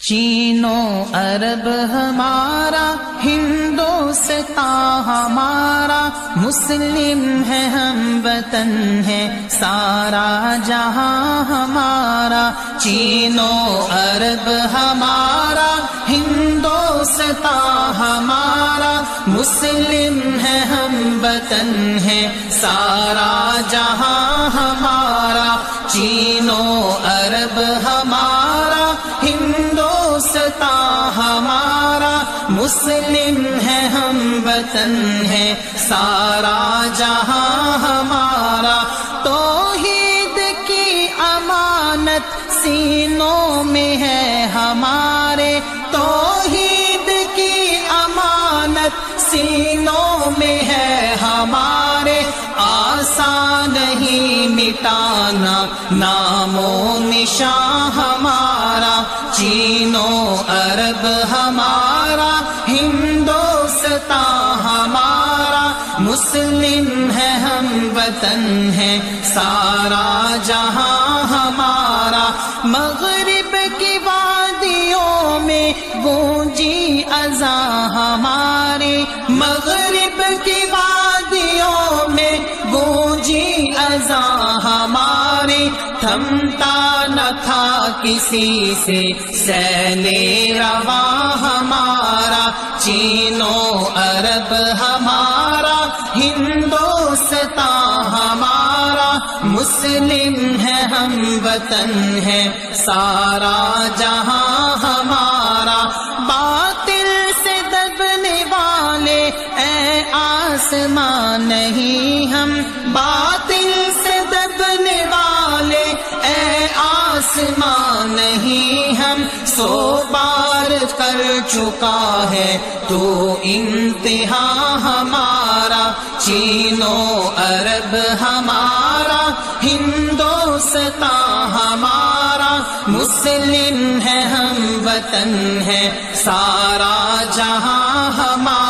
چینو عرب ہمارا، ہندوستان ہمارا، مسلم ہے ہم وطن ہے سارا جہاں ہمارا۔ چینو عرب ہمارا، ہندوستان ہمارا، مسلم ہے ہم وطن ہے سارا جہاں ہمارا۔ چینو عرب ہمارا، ہندوستان ہمارا، مسلم ہے ہم وطن ہے سارا جہاں ہمارا۔ توحید کی امانت سینوں میں ہے ہمارے، توحید کی امانت سینوں میں ہے ہمارے، آسان نہیں مٹانا نام و نشان ہمارا۔ چینو عرب ہمارا، ہندوستان ہمارا، مسلم ہے ہم وطن ہے سارا جہاں ہمارا۔ مغرب کی وادیوں میں گونجی اذان ہمارے، مغرب کی وادیوں میں گونجی اذان ہمارے، تھمتا نہ تھا کسی سے سیل رواں ہمارا۔ چینو عرب ہمارا، ہندوستان ہمارا، مسلم ہے ہم وطن ہے سارا جہاں ہمارا۔ باطل سے دبنے والے اے آسمان نہیں ہم، باطل سے دبنے والے اے آسمان نہیں ہم، 100 بار کر چکا ہے تو انتہا ہمارا۔ چینو عرب ہمارا، ہندوستان ہمارا، مسلم ہے ہم وطن ہے سارا جہاں ہمارا۔